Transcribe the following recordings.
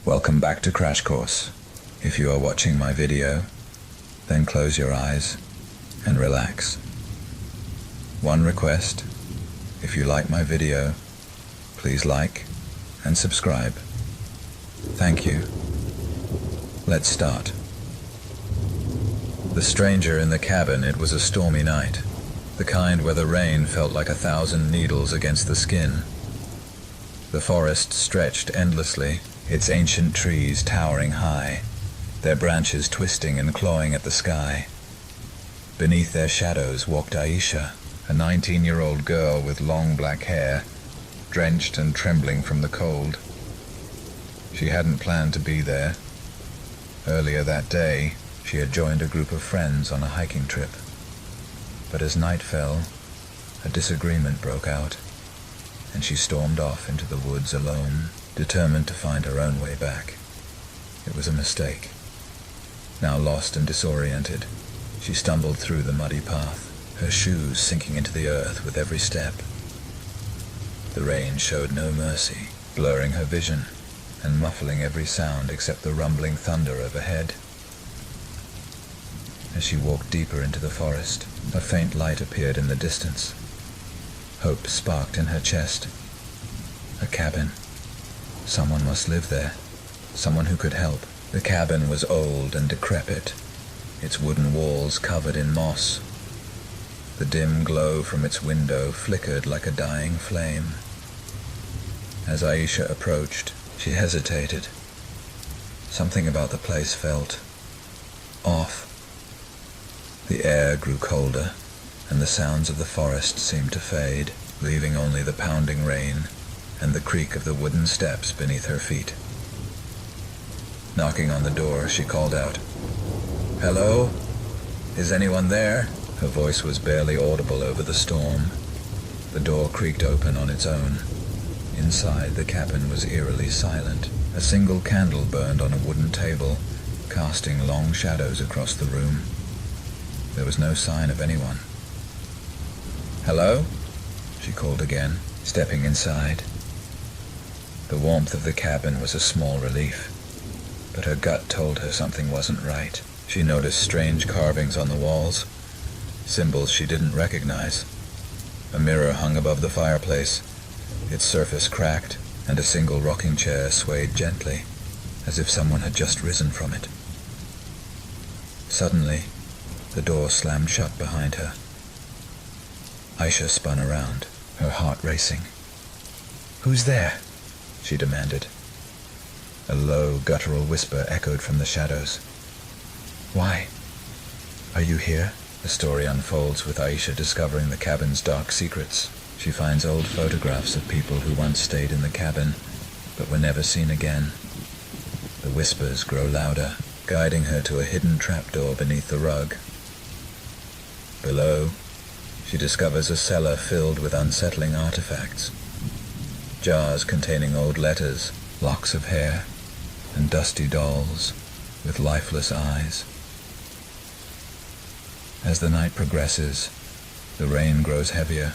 Welcome back to Crash Course. If you are watching my video, then close your eyes and relax. One request: if you like my video, please like and subscribe. Thank you. Let's start. The stranger in the cabin. It was a stormy night, the kind where the rain felt like 1,000 needles against the skin. The forest stretched endlessly, its ancient trees towering high, their branches twisting and clawing at the sky. Beneath their shadows walked Aisha, a 19-year-old girl with long black hair, drenched and trembling from the cold. She hadn't planned to be there. Earlier that day, she had joined a group of friends on a hiking trip. But as night fell, a disagreement broke out, and she stormed off into the woods alone, determined to find her own way back. It was a mistake. Now lost and disoriented, she stumbled through the muddy path, her shoes sinking into the earth with every step. The rain showed no mercy, blurring her vision and muffling every sound except the rumbling thunder overhead. As she walked deeper into the forest, a faint light appeared in the distance. Hope sparked in her chest. A cabin. Someone must live there. Someone who could help. The cabin was old and decrepit, its wooden walls covered in moss. The dim glow from its window flickered like a dying flame. As Aisha approached, she hesitated. Something about the place felt off. The air grew colder, and the sounds of the forest seemed to fade, leaving only the pounding rain and the creak of the wooden steps beneath her feet. Knocking on the door, she called out, "Hello? Is anyone there?" Her voice was barely audible over the storm. The door creaked open on its own. Inside, the cabin was eerily silent. A single candle burned on a wooden table, casting long shadows across the room. There was no sign of anyone. "Hello?" she called again, stepping inside. The warmth of the cabin was a small relief, but her gut told her something wasn't right. She noticed strange carvings on the walls, symbols she didn't recognize. A mirror hung above the fireplace, its surface cracked, and a single rocking chair swayed gently, as if someone had just risen from it. Suddenly, the door slammed shut behind her. Aisha spun around, her heart racing. "Who's there?" she demanded. A low, guttural whisper echoed from the shadows. "Why? Are you here?" The story unfolds with Aisha discovering the cabin's dark secrets. She finds old photographs of people who once stayed in the cabin, but were never seen again. The whispers grow louder, guiding her to a hidden trapdoor beneath the rug. Below, she discovers a cellar filled with unsettling artifacts. Jars containing old letters, locks of hair, and dusty dolls with lifeless eyes. As the night progresses, the rain grows heavier,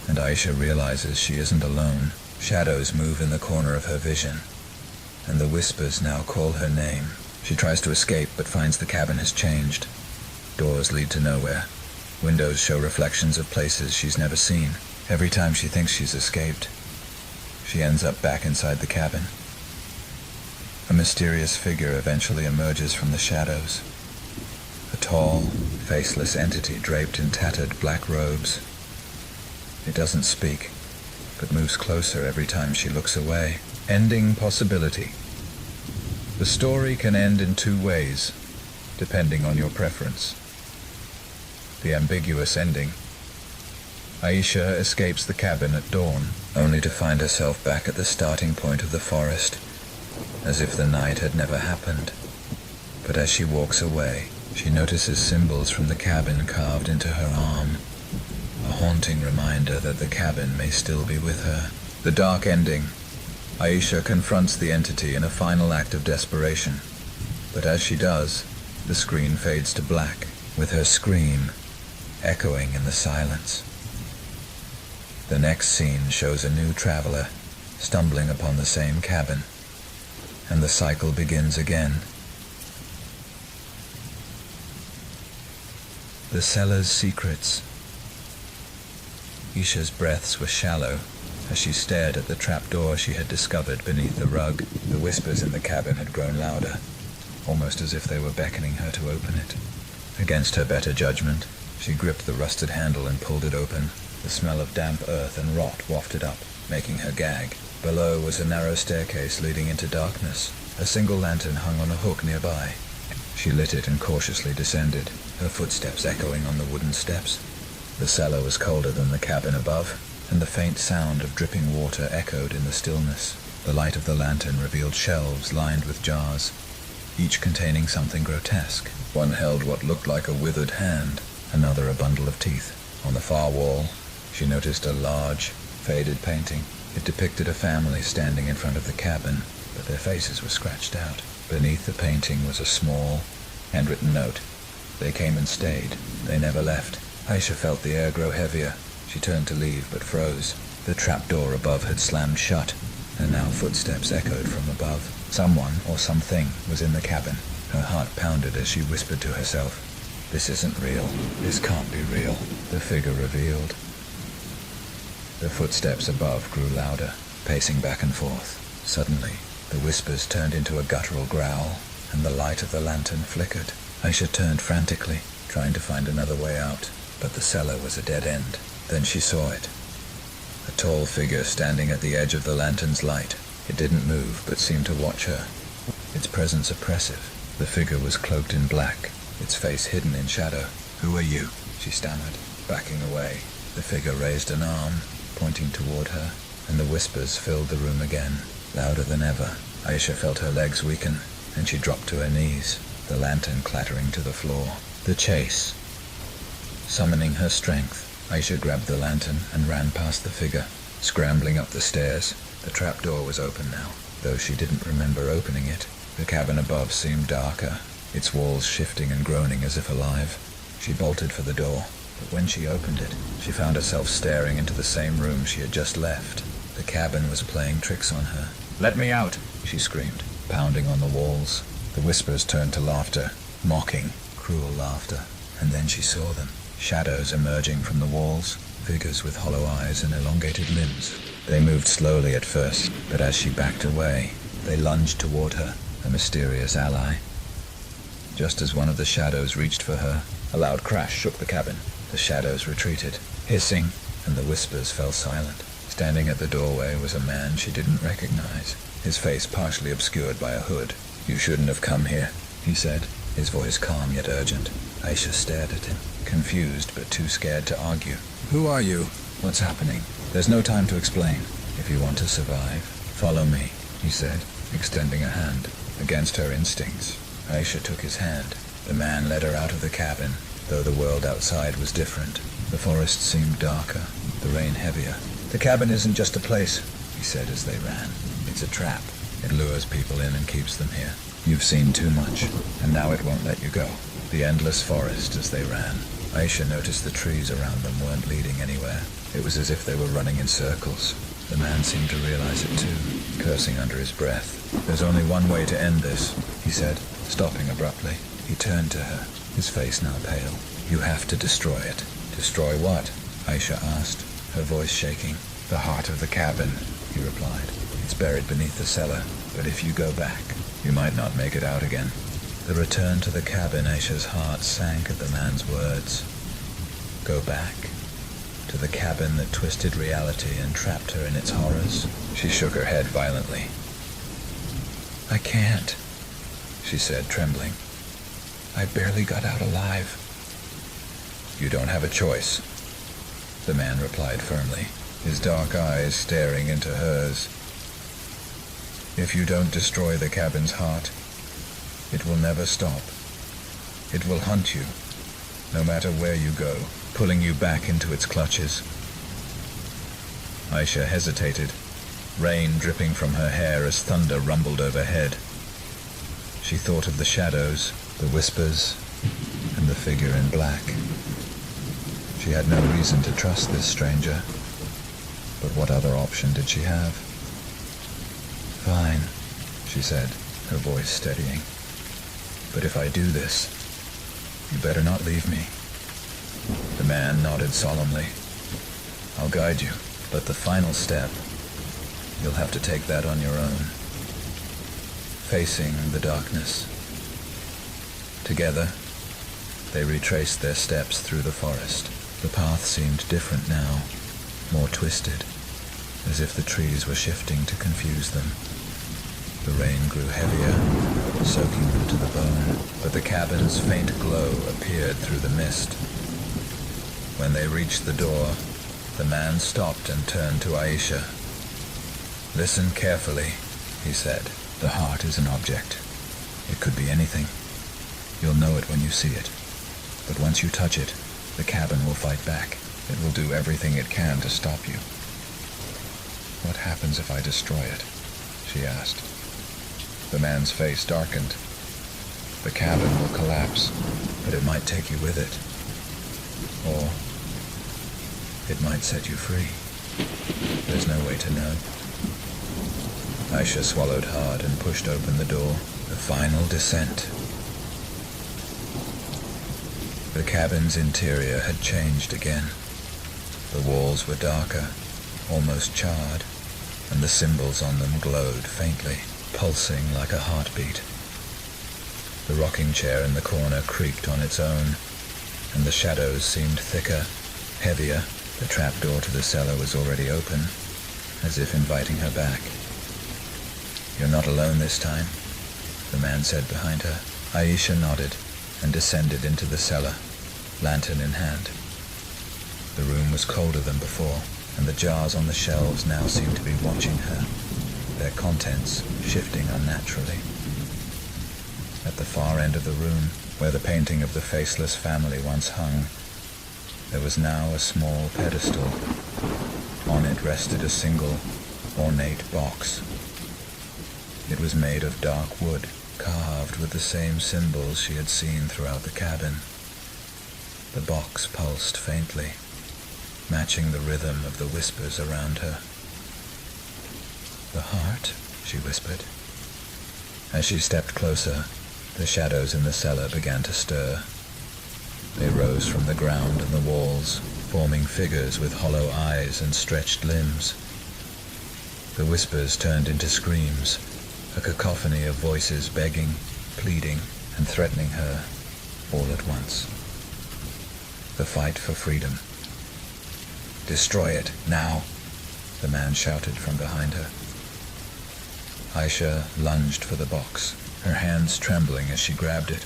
and Aisha realizes she isn't alone. Shadows move in the corner of her vision, and the whispers now call her name. She tries to escape, but finds the cabin has changed. Doors lead to nowhere. Windows show reflections of places she's never seen. Every time she thinks she's escaped, she ends up back inside the cabin. A mysterious figure eventually emerges from the shadows. A tall, faceless entity draped in tattered black robes. It doesn't speak, but moves closer every time she looks away. Ending possibility. The story can end in two ways, depending on your preference. The ambiguous ending. Aisha escapes the cabin at dawn, only to find herself back at the starting point of the forest, as if the night had never happened. But as she walks away, she notices symbols from the cabin carved into her arm, a haunting reminder that the cabin may still be with her. The dark ending. Aisha confronts the entity in a final act of desperation, but as she does, the screen fades to black, with her scream echoing in the silence. The next scene shows a new traveler stumbling upon the same cabin. and the cycle begins again. The cellar's secrets. Aisha's breaths were shallow as she stared at the trapdoor she had discovered beneath the rug. The whispers in the cabin had grown louder, almost as if they were beckoning her to open it. Against her better judgment, she gripped the rusted handle and pulled it open. The smell of damp earth and rot wafted up, making her gag. Below was a narrow staircase leading into darkness. A single lantern hung on a hook nearby. She lit it and cautiously descended, her footsteps echoing on the wooden steps. The cellar was colder than the cabin above, and the faint sound of dripping water echoed in the stillness. The light of the lantern revealed shelves lined with jars, each containing something grotesque. One held what looked like a withered hand, another a bundle of teeth. On the far wall, she noticed a large, faded painting. It depicted a family standing in front of the cabin, but their faces were scratched out. Beneath the painting was a small, handwritten note. They came and stayed. They never left. Aisha felt the air grow heavier. She turned to leave, but froze. The trapdoor above had slammed shut, and now footsteps echoed from above. Someone or something was in the cabin. Her heart pounded as she whispered to herself, "This isn't real. This can't be real." The figure revealed. The footsteps above grew louder, pacing back and forth. Suddenly, the whispers turned into a guttural growl, and the light of the lantern flickered. Aisha turned frantically, trying to find another way out, but the cellar was a dead end. Then she saw it. A tall figure standing at the edge of the lantern's light. It didn't move, but seemed to watch her, its presence oppressive. The figure was cloaked in black, its face hidden in shadow. "Who are you?" she stammered, backing away. The figure raised an arm, pointing toward her, and the whispers filled the room again, louder than ever. Aisha felt her legs weaken, and she dropped to her knees, the lantern clattering to the floor. The chase. Summoning her strength, Aisha grabbed the lantern and ran past the figure, scrambling up the stairs. The trapdoor was open now, though she didn't remember opening it. The cabin above seemed darker, its walls shifting and groaning as if alive. She bolted for the door, but when she opened it, she found herself staring into the same room she had just left. The cabin was playing tricks on her. "Let me out!" she screamed, pounding on the walls. The whispers turned to laughter, mocking, cruel laughter, and then she saw them. Shadows emerging from the walls, figures with hollow eyes and elongated limbs. They moved slowly at first, but as she backed away, they lunged toward her, a mysterious ally. Just as one of the shadows reached for her, a loud crash shook the cabin. The shadows retreated, hissing, and the whispers fell silent. Standing at the doorway was a man she didn't recognize, his face partially obscured by a hood. "You shouldn't have come here," he said, his voice calm yet urgent. Aisha stared at him, confused but too scared to argue. "Who are you? What's happening?" "There's no time to explain. If you want to survive, follow me," he said, extending a hand. Against her instincts, Aisha took his hand. The man led her out of the cabin, though the world outside was different. The forest seemed darker, the rain heavier. "The cabin isn't just a place," he said as they ran. "It's a trap. It lures people in and keeps them here. You've seen too much, and now it won't let you go." The endless forest as they ran. Aisha noticed the trees around them weren't leading anywhere. It was as if they were running in circles. The man seemed to realize it too, cursing under his breath. "There's only one way to end this," he said, stopping abruptly. He turned to her, his face now pale. "You have to destroy it." "Destroy what?" Aisha asked, her voice shaking. "The heart of the cabin," he replied. "It's buried beneath the cellar, but if you go back, you might not make it out again." The return to the cabin, Aisha's heart sank at the man's words. Go back? To the cabin that twisted reality and trapped her in its horrors? She shook her head violently. "I can't," she said, trembling. "I barely got out alive." "You don't have a choice," the man replied firmly, his dark eyes staring into hers. "If you don't destroy the cabin's heart, it will never stop. It will hunt you, no matter where you go, pulling you back into its clutches." Aisha hesitated, rain dripping from her hair as thunder rumbled overhead. She thought of the shadows, the whispers, and the figure in black. She had no reason to trust this stranger, but what other option did she have? "Fine," she said, her voice steadying. "But if I do this, you better not leave me." The man nodded solemnly. "I'll guide you, but the final step, you'll have to take that on your own." Facing the darkness. Together, they retraced their steps through the forest. The path seemed different now, more twisted, as if the trees were shifting to confuse them. The rain grew heavier, soaking them to the bone, but the cabin's faint glow appeared through the mist. When they reached the door, the man stopped and turned to Aisha. "Listen carefully," he said. "The heart is an object. It could be anything. You'll know it when you see it. But once you touch it, the cabin will fight back. It will do everything it can to stop you." "What happens if I destroy it?" she asked. The man's face darkened. "The cabin will collapse, but it might take you with it. Or it might set you free. There's no way to know." Aisha swallowed hard and pushed open the door. The final descent. The cabin's interior had changed again. The walls were darker, almost charred, and the symbols on them glowed faintly, pulsing like a heartbeat. The rocking chair in the corner creaked on its own, and the shadows seemed thicker, heavier. The trapdoor to the cellar was already open, as if inviting her back. "You're not alone this time," the man said behind her. Aisha nodded and descended into the cellar, lantern in hand. The room was colder than before, and the jars on the shelves now seemed to be watching her, their contents shifting unnaturally. At the far end of the room, where the painting of the faceless family once hung, there was now a small pedestal. On it rested a single, ornate box. It was made of dark wood, carved with the same symbols she had seen throughout the cabin. The box pulsed faintly, matching the rhythm of the whispers around her. "The heart," she whispered. As she stepped closer, the shadows in the cellar began to stir. They rose from the ground and the walls, forming figures with hollow eyes and stretched limbs. The whispers turned into screams, a cacophony of voices begging, pleading, and threatening her all at once. The fight for freedom. "Destroy it, now!" the man shouted from behind her. Aisha lunged for the box, her hands trembling as she grabbed it.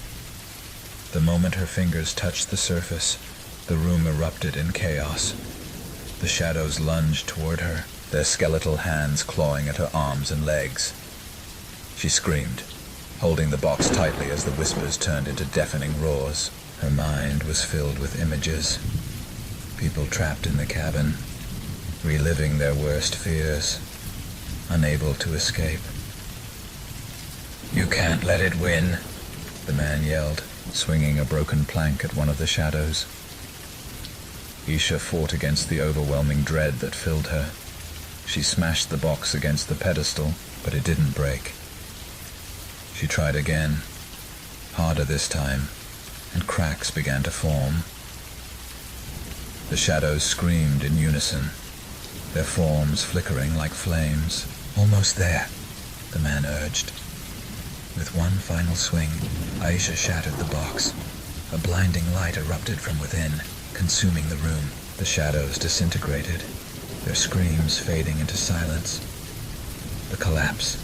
The moment her fingers touched the surface, the room erupted in chaos. The shadows lunged toward her, their skeletal hands clawing at her arms and legs. She screamed, holding the box tightly as the whispers turned into deafening roars. Her mind was filled with images. People trapped in the cabin, reliving their worst fears, unable to escape. "You can't let it win," the man yelled, swinging a broken plank at one of the shadows. Aisha fought against the overwhelming dread that filled her. She smashed the box against the pedestal, but it didn't break. She tried again, harder this time, and cracks began to form. The shadows screamed in unison, their forms flickering like flames. "Almost there," the man urged. With one final swing, Aisha shattered the box. A blinding light erupted from within, consuming the room. The shadows disintegrated, their screams fading into silence. The collapse.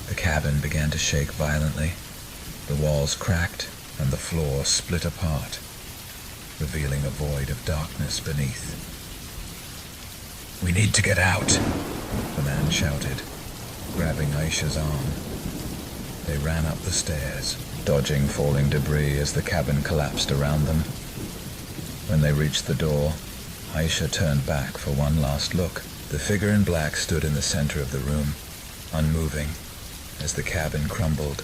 The cabin began to shake violently. The walls cracked, and the floor split apart, revealing a void of darkness beneath. "We need to get out," the man shouted, grabbing Aisha's arm. They ran up the stairs, dodging falling debris as the cabin collapsed around them. When they reached the door, Aisha turned back for one last look. The figure in black stood in the center of the room, unmoving, as the cabin crumbled.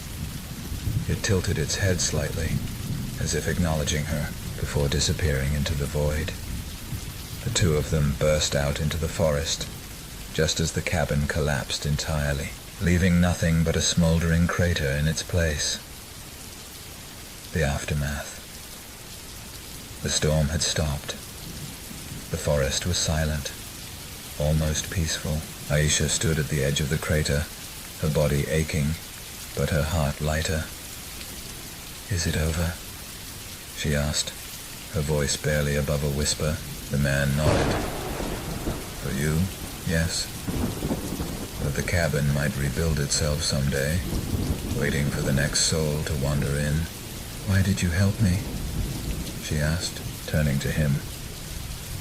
It tilted its head slightly, as if acknowledging her, before disappearing into the void. The two of them burst out into the forest, just as the cabin collapsed entirely. leaving nothing but a smoldering crater in its place. The aftermath. The storm had stopped. The forest was silent, almost peaceful. Aisha stood at the edge of the crater, her body aching, but her heart lighter. "Is it over?" she asked, her voice barely above a whisper. The man nodded. "For you, yes. But the cabin might rebuild itself someday, waiting for the next soul to wander in." "Why did you help me?" she asked, turning to him.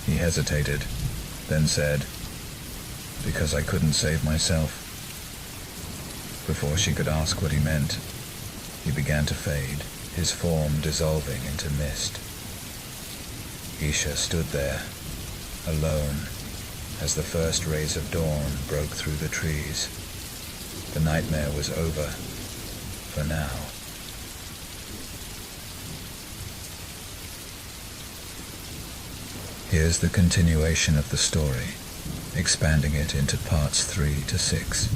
He hesitated, then said, "Because I couldn't save myself." Before she could ask what he meant, he began to fade, his form dissolving into mist. Aisha stood there, alone, as the first rays of dawn broke through the trees. The nightmare was over, for now. Here's the continuation of the story, expanding it into parts 3 to 6.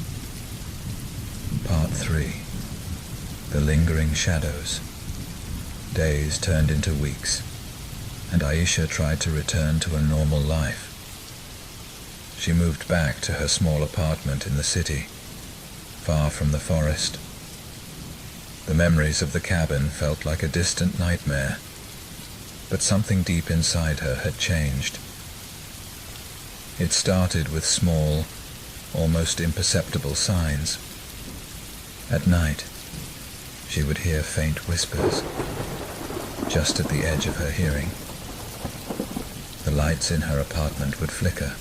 Part 3. The lingering shadows. Days turned into weeks, and Aisha tried to return to a normal life. She moved back to her small apartment in the city, far from the forest. The memories of the cabin felt like a distant nightmare, but something deep inside her had changed. It started with small, almost imperceptible signs. At night, she would hear faint whispers, just at the edge of her hearing. The lights in her apartment would flicker,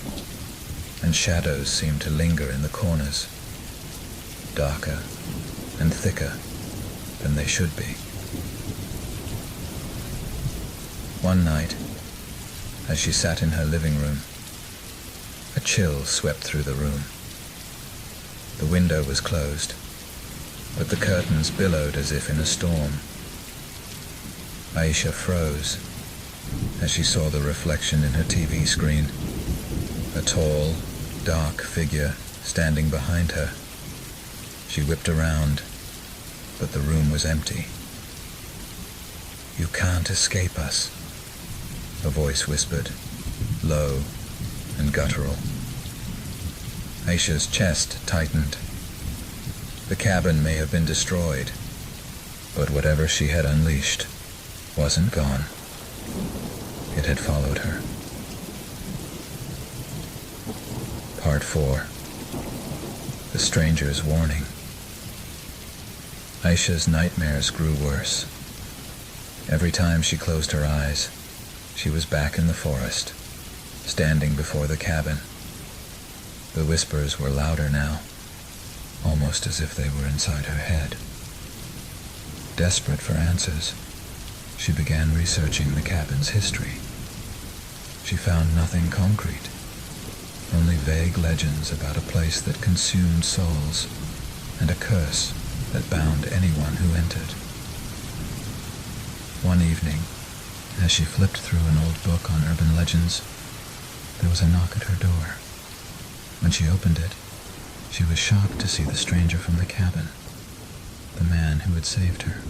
and shadows seemed to linger in the corners, darker and thicker than they should be. One night, as she sat in her living room, a chill swept through the room. The window was closed, but the curtains billowed as if in a storm. Aisha froze as she saw the reflection in her TV screen, a tall, dark figure standing behind her. She whipped around, but the room was empty. "You can't escape us," a voice whispered, low and guttural. Aisha's chest tightened. The cabin may have been destroyed, but whatever she had unleashed wasn't gone. It had followed her. Part 4. The Stranger's Warning. Aisha's nightmares grew worse. Every time she closed her eyes, she was back in the forest, standing before the cabin. The whispers were louder now, almost as if they were inside her head. Desperate for answers, she began researching the cabin's history. She found nothing concrete, only vague legends about a place that consumed souls and a curse that bound anyone who entered. One evening, as she flipped through an old book on urban legends, there was a knock at her door. When she opened it, she was shocked to see the stranger from the cabin, the man who had saved her.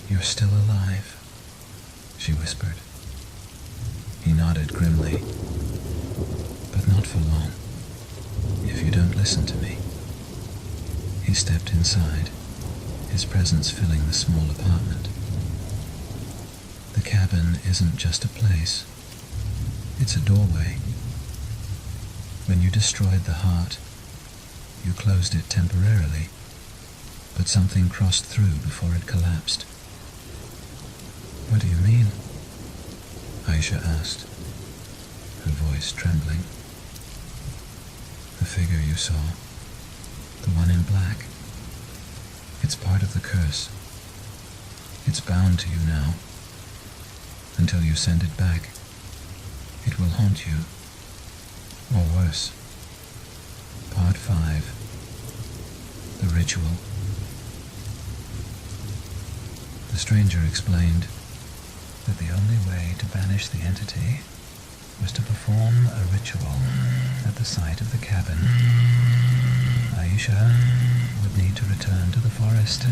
"You're still alive," she whispered. He nodded grimly. "But not for long, if you don't listen to me." He stepped inside, his presence filling the small apartment. The cabin isn't just a place, it's a doorway. When you destroyed the heart, you closed it temporarily, but something crossed through before it collapsed. "What do you mean?" Aisha asked, her voice trembling. "The figure you saw, the one in black, it's part of the curse. It's bound to you now. Until you send it back, it will haunt you, or worse." Part 5. The Ritual. The stranger explained that the only way to banish the entity was to perform a ritual at the site of the cabin. Aisha would need to return to the forest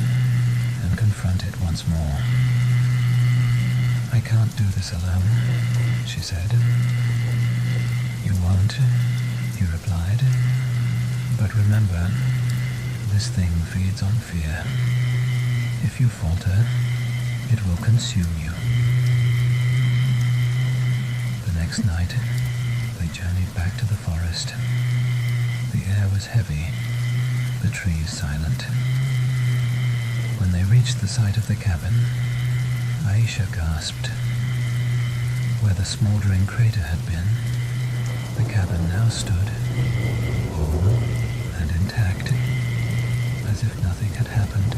and confront it once more. "I can't do this alone," she said. "You won't," he replied. "But remember, this thing feeds on fear. If you falter, it will consume you." The next night, they journeyed back to the forest. The air was heavy, the trees silent. When they reached the site of the cabin, Aisha gasped. Where the smoldering crater had been, the cabin now stood, whole and intact, as if nothing had happened.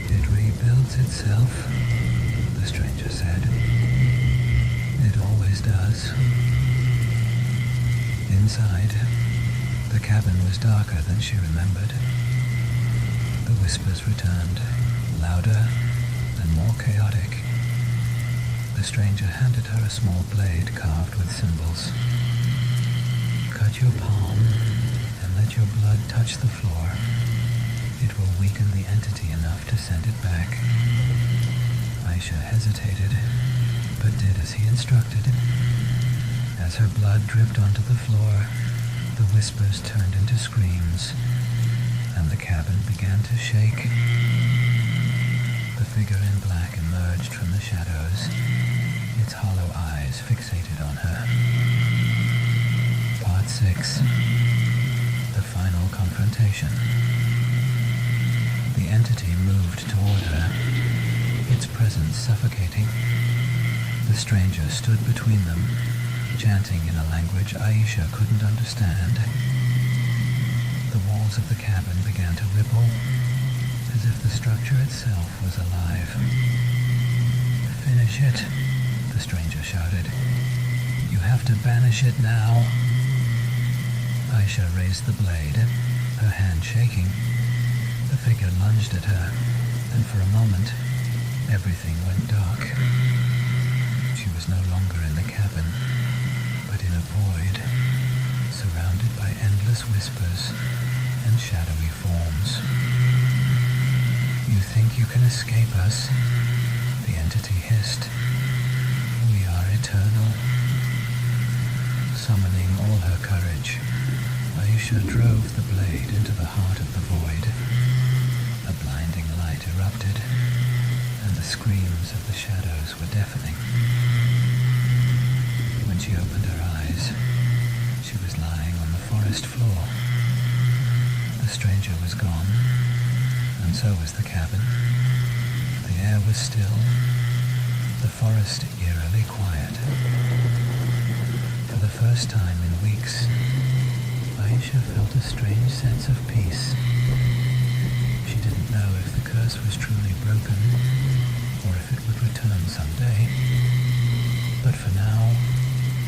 "It rebuilds itself," the stranger said. "It always does." Inside, the cabin was darker than she remembered. The whispers returned, louder and more chaotic. The stranger handed her a small blade carved with symbols. "Cut your palm and let your blood touch the floor. It will weaken the entity enough to send it back." Aisha hesitated, but did as he instructed. As her blood dripped onto the floor, the whispers turned into screams, and the cabin began to shake. The figure in black emerged from the shadows, its hollow eyes fixated on her. Part 6. The final confrontation. The entity moved toward her, its presence suffocating. The stranger stood between them, chanting in a language Aisha couldn't understand. The walls of the cabin began to ripple, as if the structure itself was alive. "Finish it," the stranger shouted. "You have to banish it now." Aisha raised the blade, her hand shaking. The figure lunged at her, and for a moment, everything went dark. She was no longer in the cabin, but in a void, surrounded by endless whispers and shadowy forms. "You think you can escape us?" the entity hissed. "We are eternal." Summoning all her courage, Aisha drove the blade into the heart of the void. A blinding light erupted, and the screams of the shadows were deafening. When she opened her eyes, she was lying on the forest floor. The stranger was gone, and so was the cabin. The air was still, the forest eerily quiet. For the first time in weeks, Aisha felt a strange sense of peace. She didn't know if the curse was truly broken, or if it would return someday. But for now,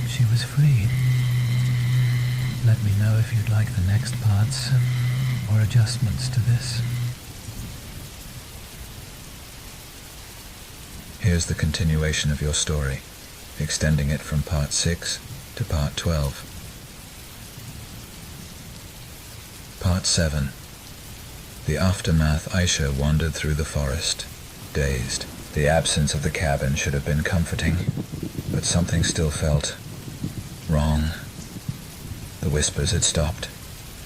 she was free. Let me know if you'd like the next parts or adjustments to this. Here's the continuation of your story, extending it from part 6 to part 12. Part 7. The aftermath. Aisha wandered through the forest, dazed. The absence of the cabin should have been comforting, but something still felt wrong. The whispers had stopped.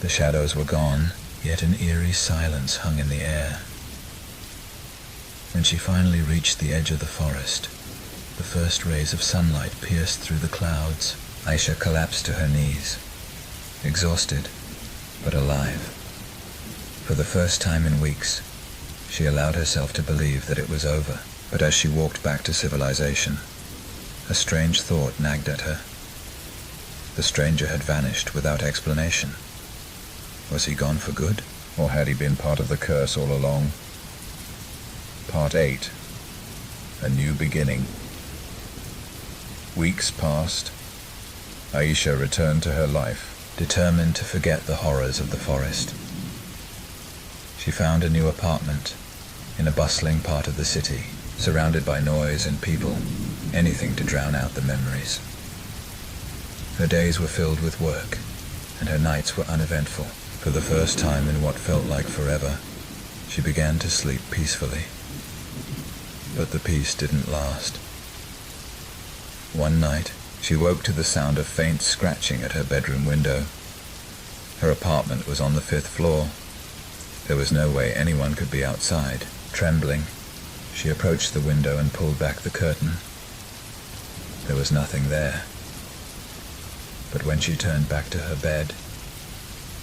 The shadows were gone, yet an eerie silence hung in the air. When she finally reached the edge of the forest, the first rays of sunlight pierced through the clouds. Aisha collapsed to her knees, exhausted, but alive. For the first time in weeks, she allowed herself to believe that it was over. But as she walked back to civilization, a strange thought nagged at her. The stranger had vanished without explanation. Was he gone for good, or had he been part of the curse all along? Part 8. A new beginning. Weeks passed. Aisha returned to her life, determined to forget the horrors of the forest. She found a new apartment in a bustling part of the city, surrounded by noise and people, anything to drown out the memories. Her days were filled with work, and her nights were uneventful. For the first time in what felt like forever, she began to sleep peacefully. But the peace didn't last. One night, she woke to the sound of faint scratching at her bedroom window. Her apartment was on the 5th floor. There was no way anyone could be outside. Trembling, she approached the window and pulled back the curtain. There was nothing there. But when she turned back to her bed,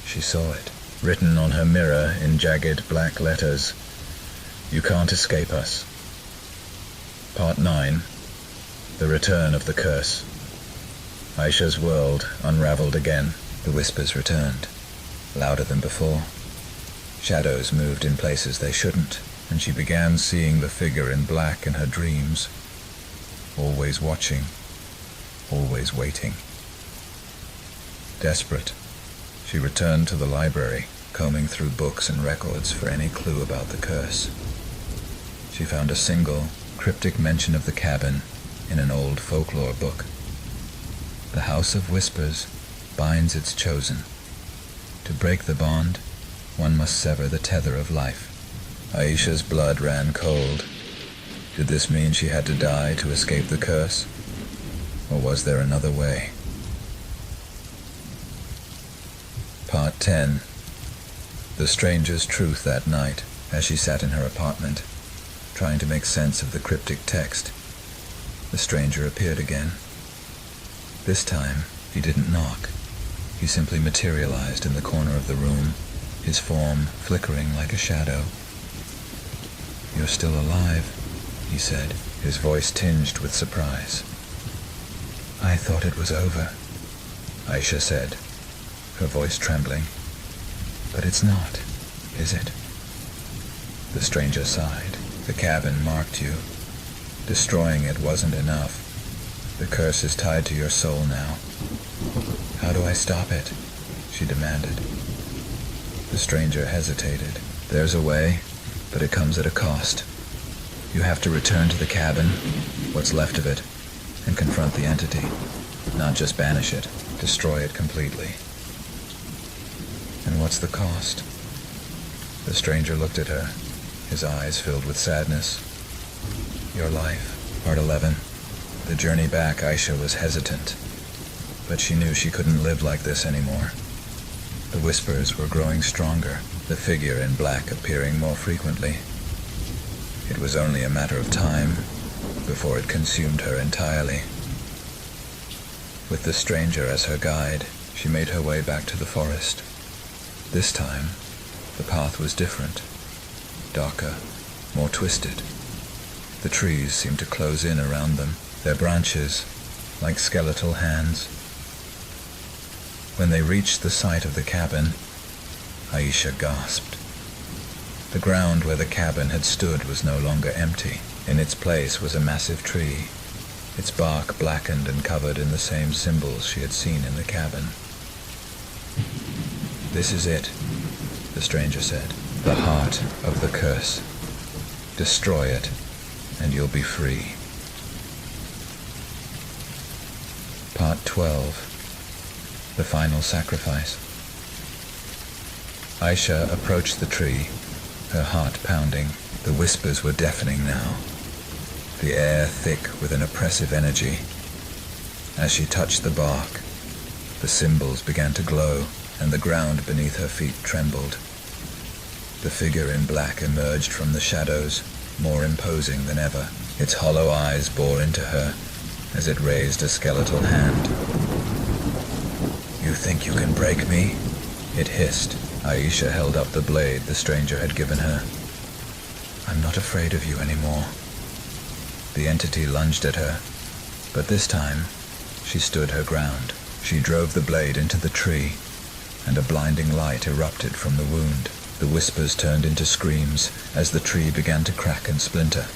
she saw it, written on her mirror in jagged black letters. "You can't escape us." Part 9. The Return of the Curse. Aisha's world unraveled again. The whispers returned, louder than before. Shadows moved in places they shouldn't, and she began seeing the figure in black in her dreams, always watching, always waiting. Desperate, she returned to the library, combing through books and records for any clue about the curse. She found a single, cryptic mention of the cabin in an old folklore book. The House of Whispers binds its chosen. To break the bond, one must sever the tether of life. Aisha's blood ran cold. Did this mean she had to die to escape the curse? Or was there another way? Part 10. The stranger's truth that night, as she sat in her apartment, trying to make sense of the cryptic text. The stranger appeared again. This time, he didn't knock. He simply materialized in the corner of the room, his form flickering like a shadow. "You're still alive," he said, his voice tinged with surprise. "I thought it was over," Aisha said, her voice trembling. "But it's not, is it?" The stranger sighed. "The cabin marked you. Destroying it wasn't enough. The curse is tied to your soul now. How do I stop it?" she demanded. The stranger hesitated. "There's a way, but it comes at a cost. You have to return to the cabin, what's left of it, and confront the entity. Not just banish it, destroy it completely." "And what's the cost?" The stranger looked at her, his eyes filled with sadness. "Your life." Part 11. The journey back, Aisha was hesitant, but she knew she couldn't live like this anymore. The whispers were growing stronger, the figure in black appearing more frequently. It was only a matter of time before it consumed her entirely. With the stranger as her guide, she made her way back to the forest. This time, the path was different, darker, more twisted. The trees seemed to close in around them, their branches like skeletal hands. When they reached the site of the cabin, Aisha gasped. The ground where the cabin had stood was no longer empty. In its place was a massive tree, its bark blackened and covered in the same symbols she had seen in the cabin. "This is it," the stranger said. "The heart of the curse. Destroy it, and you'll be free." Part 12. The Final Sacrifice. Aisha approached the tree, her heart pounding. The whispers were deafening now, the air thick with an oppressive energy. As she touched the bark, the symbols began to glow, and the ground beneath her feet trembled. The figure in black emerged from the shadows, more imposing than ever. Its hollow eyes bore into her as it raised a skeletal hand. "You think you can break me?" it hissed. Aisha held up the blade the stranger had given her. "I'm not afraid of you anymore." The entity lunged at her, but this time she stood her ground. She drove the blade into the tree, and a blinding light erupted from the wound. The whispers turned into screams as the tree began to crack and splinter.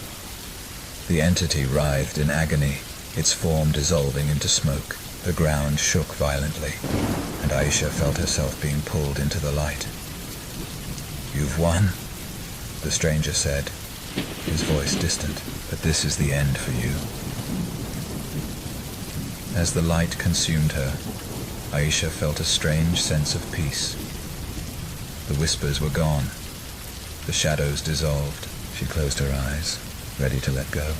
The entity writhed in agony, its form dissolving into smoke. The ground shook violently, and Aisha felt herself being pulled into the light. "You've won," the stranger said, his voice distant. "But this is the end for you." As the light consumed her, Aisha felt a strange sense of peace. The whispers were gone. The shadows dissolved. She closed her eyes, ready to let go.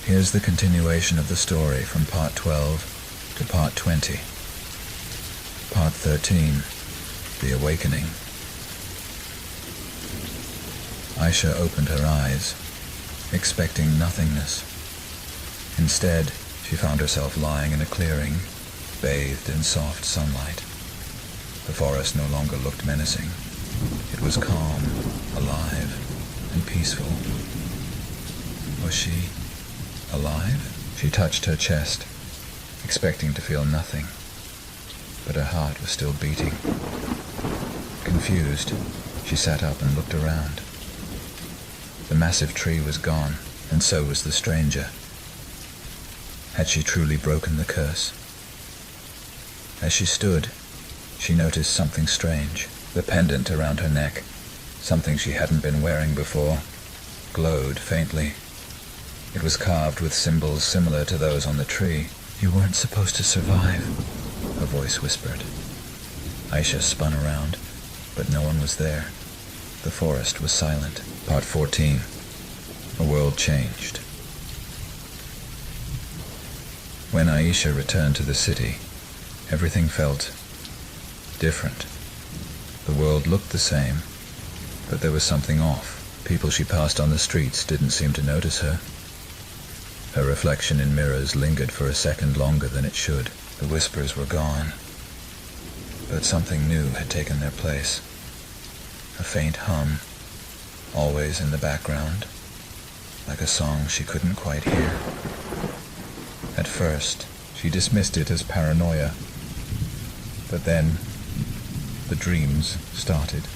Here's the continuation of the story from part 12 to part 20. Part 13, The Awakening. Aisha opened her eyes, expecting nothingness. Instead, she found herself lying in a clearing, bathed in soft sunlight. The forest no longer looked menacing. It was calm, alive, and peaceful. Was she alive? She touched her chest, expecting to feel nothing, but her heart was still beating. Confused, she sat up and looked around. The massive tree was gone, and so was the stranger. Had she truly broken the curse? As she stood, she noticed something strange. The pendant around her neck, something she hadn't been wearing before, glowed faintly. It was carved with symbols similar to those on the tree. "You weren't supposed to survive," a voice whispered. Aisha spun around, but no one was there. The forest was silent. Part 14. A world changed. When Aisha returned to the city, everything felt different. The world looked the same, but there was something off. People she passed on the streets didn't seem to notice her. Her reflection in mirrors lingered for a second longer than it should. The whispers were gone, but something new had taken their place. A faint hum, always in the background, like a song she couldn't quite hear. At first, she dismissed it as paranoia, but then the dreams started.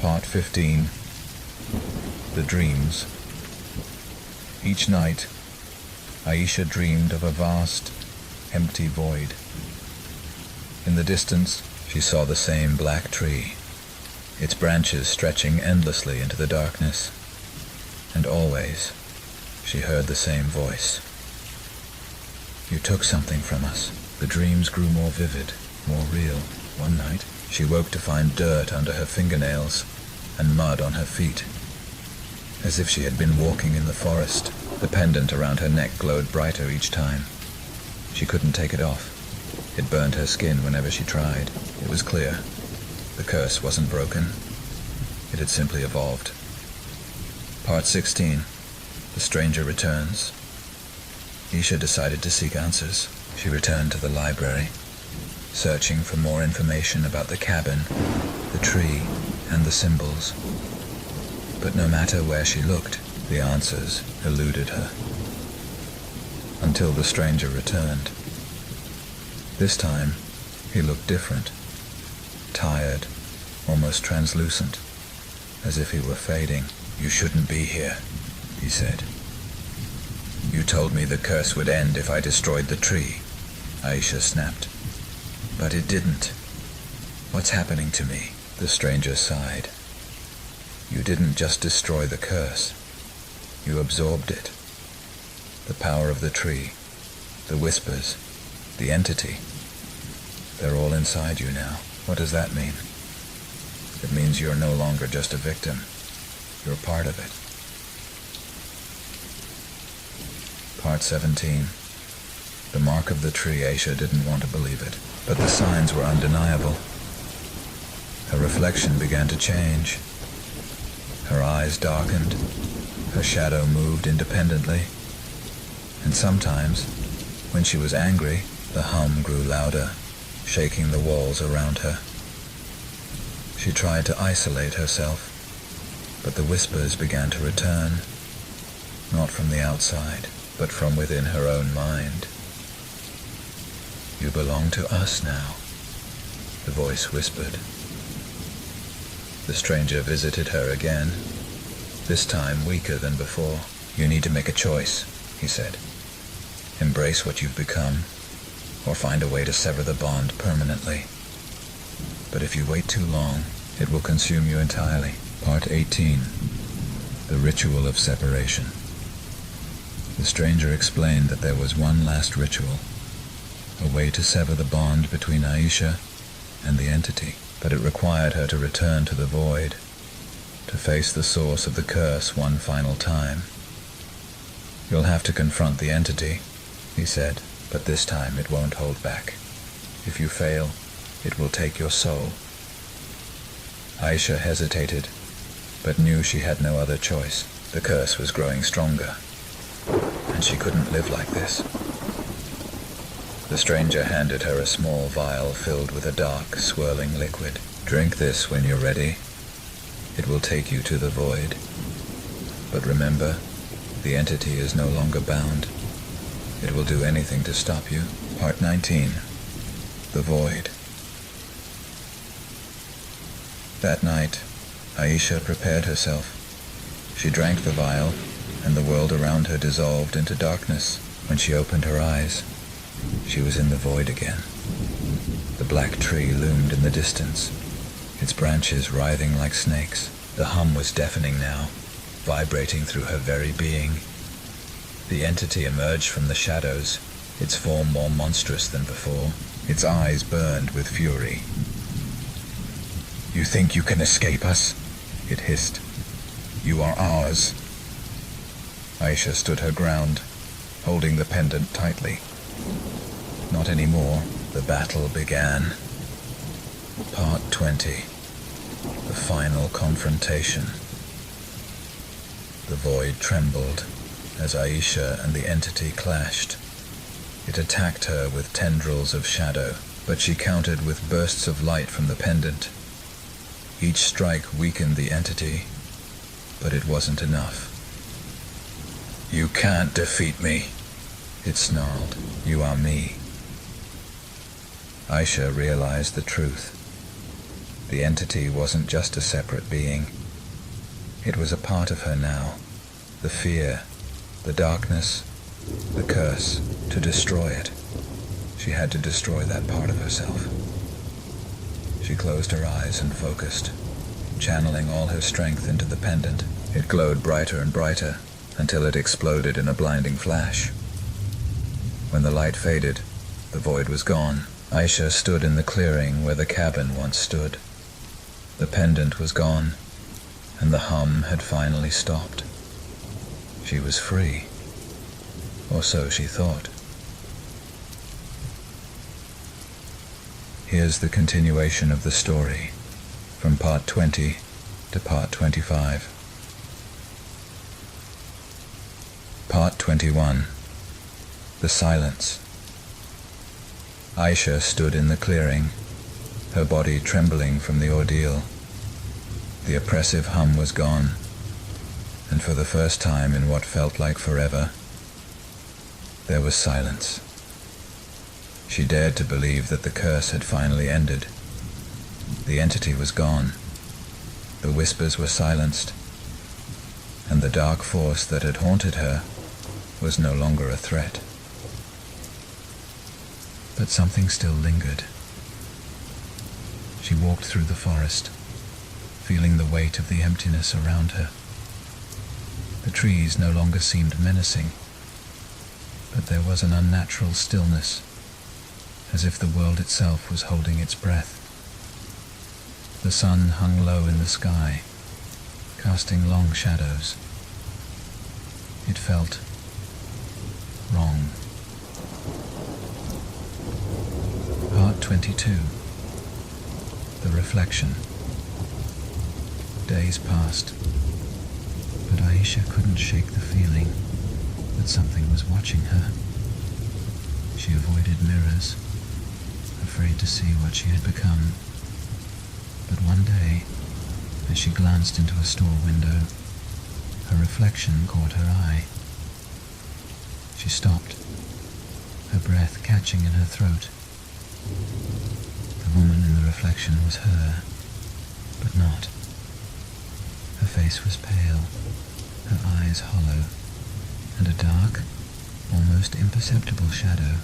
Part 15. The Dreams. Each night, Aisha dreamed of a vast, empty void. In the distance, she saw the same black tree, its branches stretching endlessly into the darkness, and always she heard the same voice. "You took something from us." The dreams grew more vivid, more real. One night, she woke to find dirt under her fingernails and mud on her feet, as if she had been walking in the forest. The pendant around her neck glowed brighter each time. She couldn't take it off. It burned her skin whenever she tried. It was clear. The curse wasn't broken. It had simply evolved. Part 16. The Stranger Returns. Aisha decided to seek answers. She returned to the library, searching for more information about the cabin, the tree, and the symbols. But no matter where she looked, the answers eluded her. Until the stranger returned. This time, he looked different. Tired, almost translucent, as if he were fading. "You shouldn't be here," he said. "You told me the curse would end if I destroyed the tree," Aisha snapped. "But it didn't. What's happening to me?" The stranger sighed. "You didn't just destroy the curse. You absorbed it. The power of the tree, the whispers, the entity. They're all inside you now. What does that mean?" "It means you're no longer just a victim. You're part of it." Part 17. The mark of the tree. Aisha didn't want to believe it, but the signs were undeniable. Her reflection began to change. Her eyes darkened. Her shadow moved independently. And sometimes, when she was angry, the hum grew louder, shaking the walls around her. She tried to isolate herself, but the whispers began to return, not from the outside, but from within her own mind. "You belong to us now," the voice whispered. The stranger visited her again, this time weaker than before. "You need to make a choice," he said. "Embrace what you've become, or find a way to sever the bond permanently. But if you wait too long, it will consume you entirely." Part 18. the ritual of separation. The stranger explained that there was one last ritual, a way to sever the bond between Aisha and the entity, but it required her to return to the void, to face the source of the curse one final time. "You'll have to confront the entity," he said, "but this time it won't hold back. If you fail, it will take your soul." Aisha hesitated, but knew she had no other choice. The curse was growing stronger, and she couldn't live like this. The stranger handed her a small vial filled with a dark, swirling liquid. "Drink this when you're ready. It will take you to the void. But remember, the entity is no longer bound. It will do anything to stop you." Part 19. The Void. That night, Aisha prepared herself. She drank the vial, and the world around her dissolved into darkness. When she opened her eyes, she was in the void again. The black tree loomed in the distance, its branches writhing like snakes. The hum was deafening now, vibrating through her very being. The entity emerged from the shadows, its form more monstrous than before. Its eyes burned with fury. "You think you can escape us?" it hissed. "You are ours." Aisha stood her ground, holding the pendant tightly. Not anymore. The battle began. Part 20. The final confrontation. The void trembled as Aisha and the entity clashed. It attacked her with tendrils of shadow, but she countered with bursts of light from the pendant. Each strike weakened the entity, but it wasn't enough. "You can't defeat me," it snarled. "You are me." Aisha realized the truth. The entity wasn't just a separate being. It was a part of her now. The fear, the darkness, the curse. To destroy it, she had to destroy that part of herself. She closed her eyes and focused, channeling all her strength into the pendant. It glowed brighter and brighter until it exploded in a blinding flash. When the light faded, the void was gone. Aisha stood in the clearing where the cabin once stood. The pendant was gone, and the hum had finally stopped. She was free, or so she thought. Here's the continuation of the story, from part 20 to part 25. Part 21. The Silence. Aisha stood in the clearing, her body trembling from the ordeal. The oppressive hum was gone, and for the first time in what felt like forever, there was silence. She dared to believe that the curse had finally ended. The entity was gone, the whispers were silenced, and the dark force that had haunted her was no longer a threat. But something still lingered. She walked through the forest, feeling the weight of the emptiness around her. The trees no longer seemed menacing, but there was an unnatural stillness, as if the world itself was holding its breath. The sun hung low in the sky, casting long shadows. It felt wrong. Part 22. The Reflection. Days passed, but Aisha couldn't shake the feeling that something was watching her. She avoided mirrors, afraid to see what she had become. But one day, as she glanced into a store window, her reflection caught her eye. She stopped, her breath catching in her throat. The woman in the reflection was her, but not. Her face was pale, her eyes hollow, and a dark, almost imperceptible shadow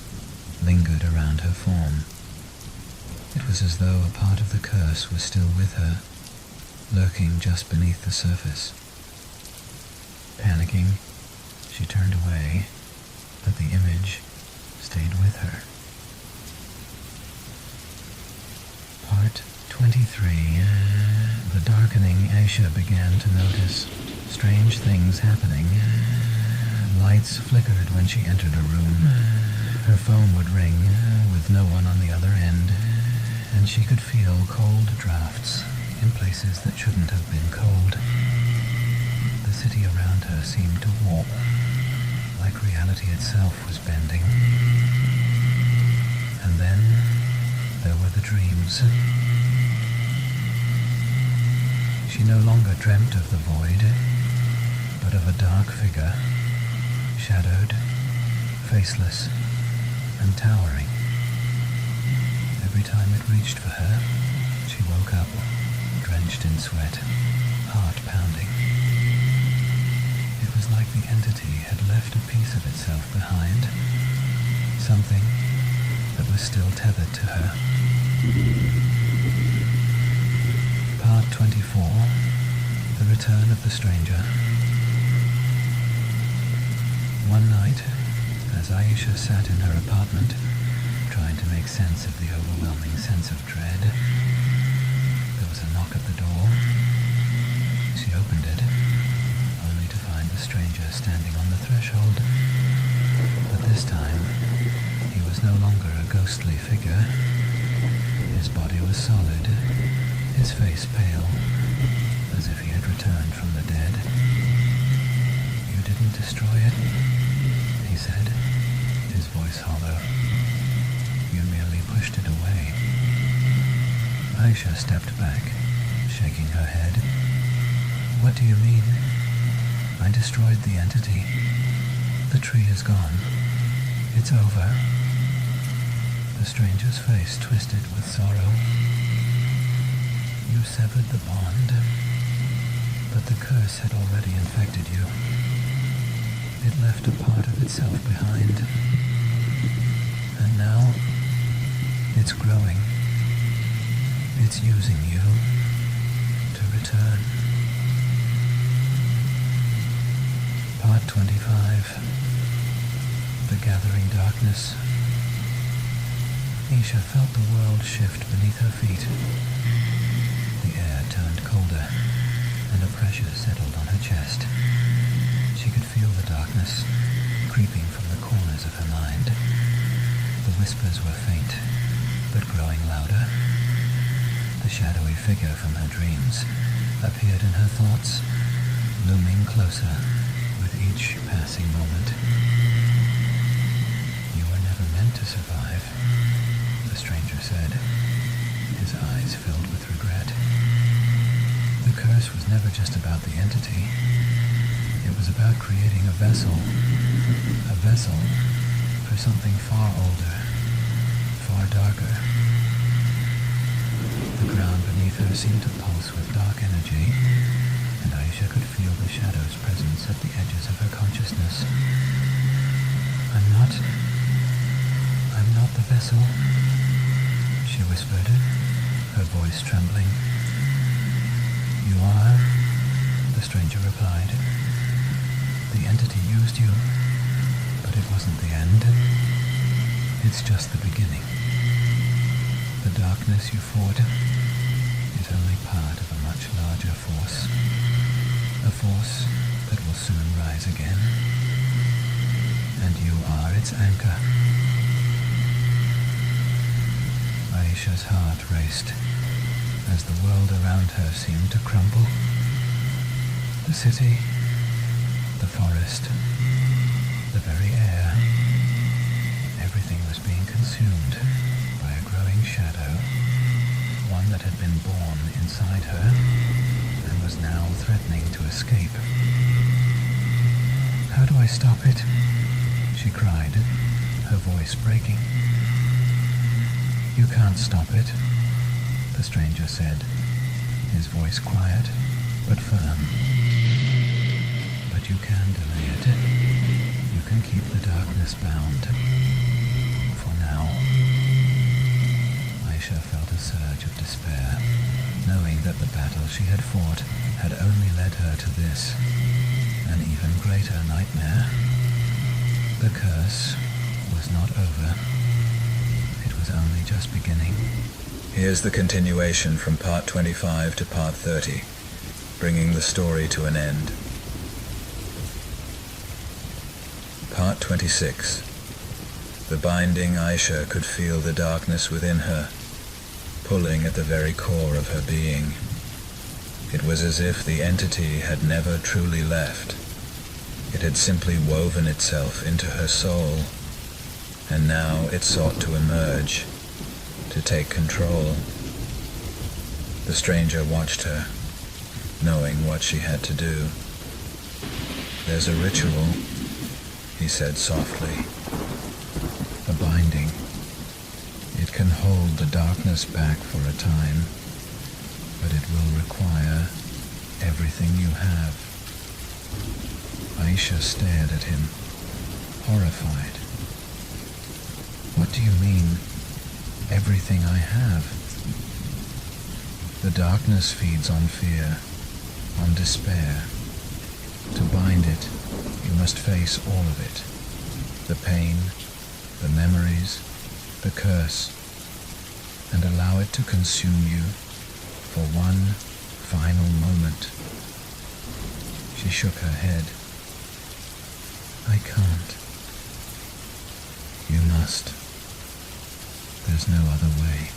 lingered around her form. It was as though a part of the curse was still with her, lurking just beneath the surface. Panicking, she turned away, but the image stayed with her. Part 23. The darkening, Aisha began to notice strange things happening. Lights flickered when she entered a room. Her phone would ring with no one on the other end, and she could feel cold drafts in places that shouldn't have been cold. The city around her seemed to warp, like reality itself was bending. And then there were the dreams. She no longer dreamt of the void, but of a dark figure, shadowed, faceless, and towering. Every time it reached for her, she woke up, drenched in sweat, heart pounding. It was like the entity had left a piece of itself behind, something that was still tethered to her. Part 24. The Return of the Stranger. One night, as Aisha sat in her apartment, trying to make sense of the overwhelming sense of dread, there was a knock at the door. She opened it, only to find the stranger standing on the threshold. But this time, he was no longer a ghostly figure. His body was solid, his face pale, as if he had returned from the dead. "You didn't destroy it," he said, his voice hollow. "You merely pushed it away." Aisha stepped back, shaking her head. "What do you mean? I destroyed the entity. The tree is gone. It's over." The stranger's face twisted with sorrow. "You severed the bond, but the curse had already infected you. It left a part of itself behind. And now, it's growing. It's using you to return." Part 25. The Gathering Darkness. Aisha felt the world shift beneath her feet. The air turned colder, and a pressure settled on her chest. She could feel the darkness creeping from the corners of her mind. The whispers were faint, but growing louder. The shadowy figure from her dreams appeared in her thoughts, looming closer with each passing moment. "You were never meant to survive," the stranger said, his eyes filled with regret. "The curse was never just about the entity. It was about creating a vessel for something far older, far darker." The ground beneath her seemed to pulse with dark energy, and Aisha could feel the shadow's presence at the edges of her consciousness. I'm not the vessel," she whispered, her voice trembling. "You are," the stranger replied. "The entity used you, but it wasn't the end. It's just the beginning. The darkness you fought is only part of a much larger force. A force that will soon rise again. And you are its anchor." Aisha's heart raced as the world around her seemed to crumble. The city, the forest, the very air. Everything was being consumed by a growing shadow, one that had been born inside her and was now threatening to escape. "How do I stop it?" she cried, her voice breaking. "You can't stop it," the stranger said, his voice quiet but firm. "But you can delay it. You can keep the darkness bound. For now." Aisha felt a surge of despair, knowing that the battle she had fought had only led her to this, an even greater nightmare. The curse was not over. It was only just beginning. Here's the continuation from part 25 to part 30, bringing the story to an end. Part 26. The binding Aisha could feel the darkness within her, pulling at the very core of her being. It was as if the entity had never truly left. It had simply woven itself into her soul, and now it sought to emerge, to take control. The stranger watched her, knowing what she had to do. "There's a ritual," he said softly. "A binding. It can hold the darkness back for a time, but it will require everything you have." Aisha stared at him, horrified. "What do you mean, everything I have?" "The darkness feeds on fear, on despair. To bind it, you must face all of it. The pain, the memories, the curse, and allow it to consume you for one final moment." She shook her head. "I can't." "You must. There's no other way."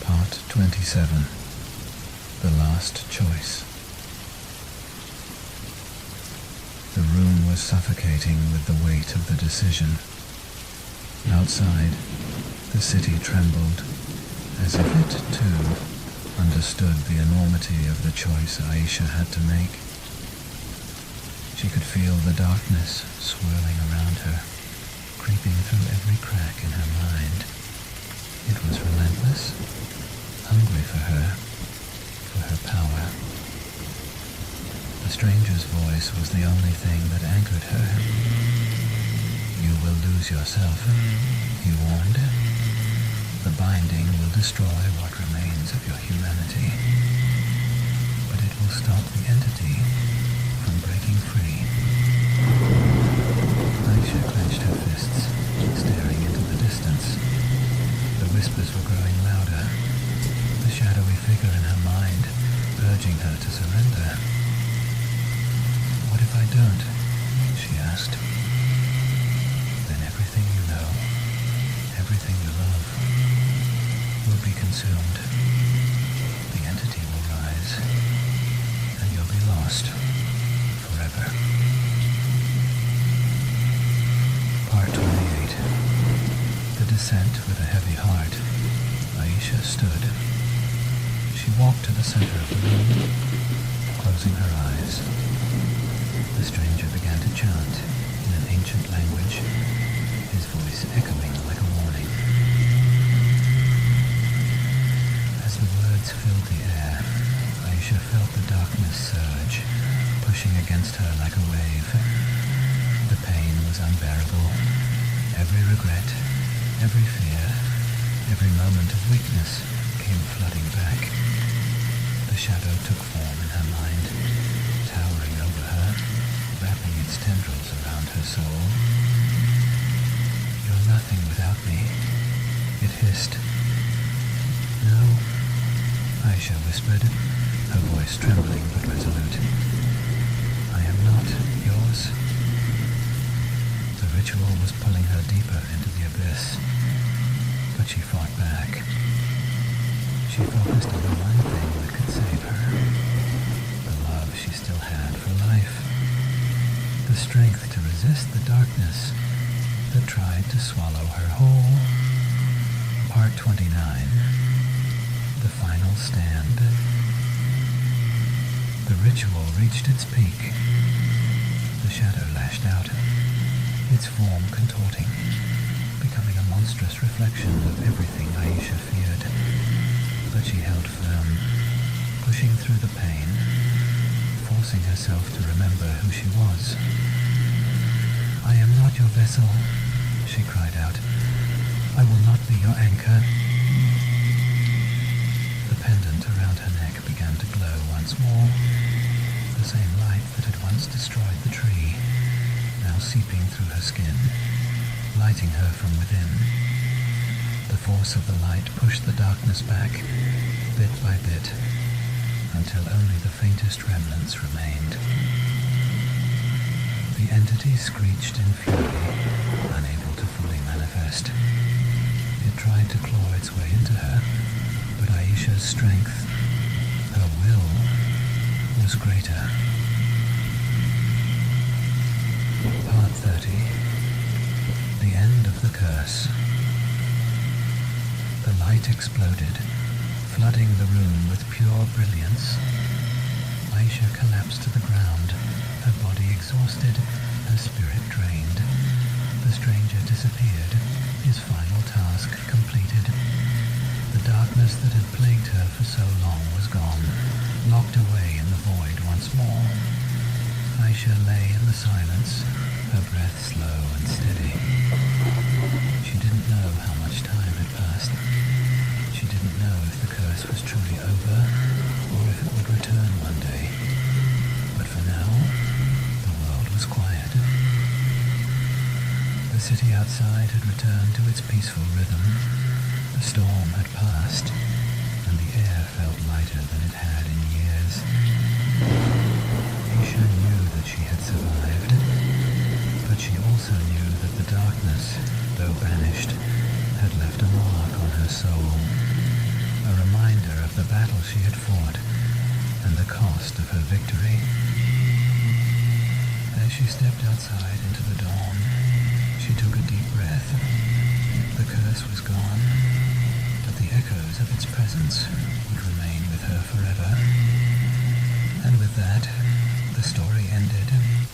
Part 27. The Last Choice. The room was suffocating with the weight of the decision. Outside, the city trembled, as if it, too, understood the enormity of the choice Aisha had to make. She could feel the darkness swirling around her, creeping through every crack in her mind. It was relentless, hungry for her power. The stranger's voice was the only thing that anchored her. "You will lose yourself," he warned. "The binding will destroy what remains of your humanity, but it will stop the entity from breaking free." Aisha clenched her fists, staring into the distance. The whispers were growing louder, the shadowy figure in her mind urging her to surrender. "What if I don't?" she asked. "Then everything you know, everything you love, will be consumed. The entity will rise, and you'll be lost forever." Part 28. The descent with a heavy heart. Aisha stood. She walked to the center of the room, closing her eyes. The stranger began to chant in an ancient language, his voice echoing like a warning. As the words filled the air, Aisha felt the darkness surge, pushing against her like a wave. The pain was unbearable. Every regret, every fear, every moment of weakness came flooding back. The shadow took form in her mind, towering over her, wrapping its tendrils around her soul. "You're nothing without me," it hissed. "No," Aisha whispered, her voice trembling but resolute. "I am not yours." The ritual was pulling her deeper into the abyss, but she fought back. She focused on the one thing that could save her, the love she still had for life, the strength to resist the darkness that tried to swallow her whole. Part 29. The Final Stand. The ritual reached its peak. The shadow lashed out, its form contorting, becoming a monstrous reflection of everything Aisha feared. But she held firm, pushing through the pain, forcing herself to remember who she was. "I am not your vessel," she cried out. "I will not be your anchor." The pendant around her neck began to glow once more, the same light that had once destroyed the tree, now seeping through her skin, lighting her from within. The force of the light pushed the darkness back, bit by bit, until only the faintest remnants remained. The entity screeched in fury, unable to fully manifest. It tried to claw its way into her, but Aisha's strength, her will, was greater. Part 30. The end of the curse. The light exploded, flooding the room with pure brilliance. Aisha collapsed to the ground, her body exhausted, her spirit drained. The stranger disappeared, his final task completed. The darkness that had plagued her for so long was gone, locked away in the void once more. Aisha lay in the silence, her breath slow and steady. She didn't know how much time had passed. She didn't know if the curse was truly over, or if it would return one day. But for now, the world was quiet. The city outside had returned to its peaceful rhythm. The storm had passed, and the air felt lighter than it had in years. Aisha knew that she had survived, but she also knew that the darkness, though banished, had left a mark on her soul, a reminder of the battle she had fought and the cost of her victory. As she stepped outside into the dawn, she took a deep breath. The curse was gone, but the echoes of its presence would remain with her forever. And with that, the story ended.